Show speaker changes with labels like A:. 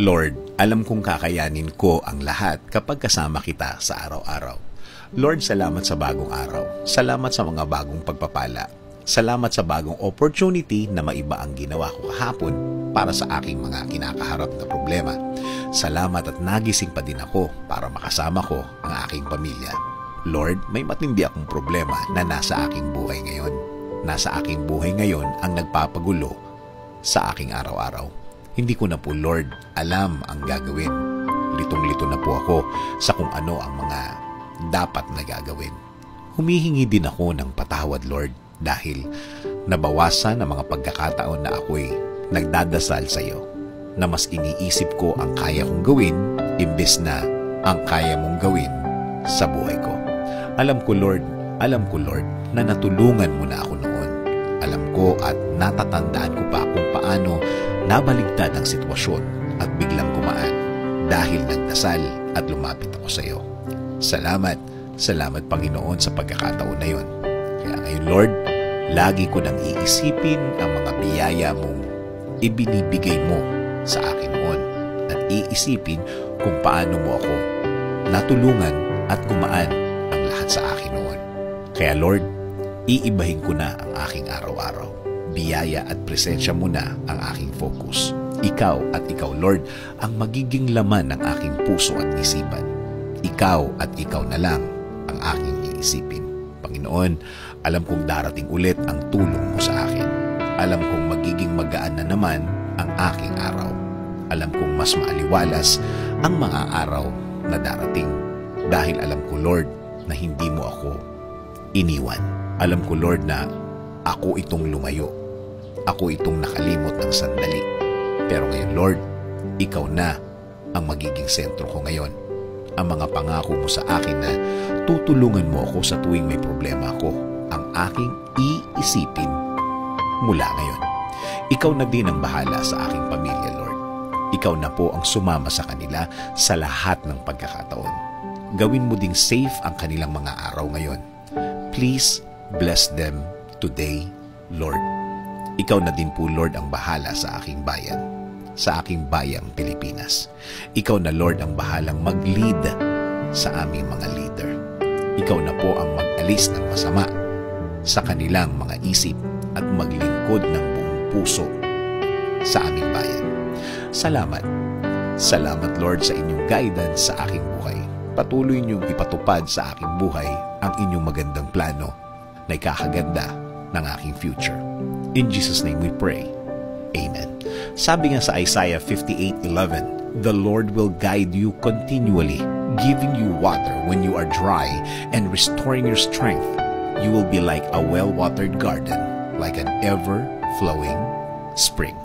A: Lord, alam kong kakayanin ko ang lahat kapag kasama kita sa araw-araw. Lord, salamat sa bagong araw. Salamat sa mga bagong pagpapala. Salamat sa bagong opportunity na maiba ang ginawa ko kahapon para sa aking mga kinakaharap na problema. Salamat at nagising pa din ako para makasama ko ang aking pamilya. Lord, may matindi akong problema na nasa aking buhay ngayon. Nasa aking buhay ngayon ang nagpapagulo sa aking araw-araw. Hindi ko na po, Lord, alam ang gagawin. Litong-lito na po ako sa kung ano ang mga dapat na gagawin. Humihingi din ako ng patawad, Lord, dahil nabawasan ang mga pagkakataon na ako'y nagdadasal sa iyo, na mas iniisip ko ang kaya kong gawin imbes na ang kaya mong gawin sa buhay ko. Alam ko, Lord, na natulungan mo na ako noon. Alam ko at natatandaan ko pa kung paano nabaligtad ang sitwasyon at biglang gumaan dahil nagdasal at lumapit ako sa iyo. Salamat Panginoon sa pagkakataon na yon. Kaya ngayon, Lord, lagi ko nang iisipin ang mga biyaya mong ibinibigay mo sa akin noon at iisipin kung paano mo ako natulungan at gumaan ang lahat sa akin noon. Kaya Lord, iibahin ko na ang aking araw-araw. Biyaya at presensya mo na ang aking focus. Ikaw at ikaw, Lord, ang magiging laman ng aking puso at isipan. Ikaw at ikaw na lang ang aking iisipin. Panginoon, alam kong darating ulit ang tulong mo sa akin. Alam kong magiging magaan na naman ang aking araw. Alam kong mas maaliwalas ang mga araw na darating. Dahil alam ko, Lord, na hindi mo ako iniwan. Alam ko, Lord, na ako itong lumayo. Ako itong nakalimot ng sandali. Pero ngayon, Lord, ikaw na ang magiging sentro ko ngayon. Ang mga pangako mo sa akin na tutulungan mo ako sa tuwing may problema ako, ang aking iisipin mula ngayon. Ikaw na din ang bahala sa aking pamilya, Lord. Ikaw na po ang sumama sa kanila sa lahat ng pagkakataon. Gawin mo ding safe ang kanilang mga araw ngayon. Please bless them today, Lord. Ikaw na din po, Lord, ang bahala sa aking bayan, sa aking bayang Pilipinas. Ikaw na, Lord, ang bahalang mag-lead sa aming mga leader. Ikaw na po ang mag-alis ng masama sa kanilang mga isip at maglingkod ng buong puso sa aming bayan. Salamat. Salamat, Lord, sa inyong guidance sa aking buhay. Patuloy niyong ipatupad sa aking buhay ang inyong magandang plano na ikakaganda ng aking future. In Jesus' name we pray. Amen. Sabi nga sa Isaiah 58:11, "The Lord will guide you continually, giving you water when you are dry and restoring your strength. You will be like a well-watered garden, like an ever-flowing spring."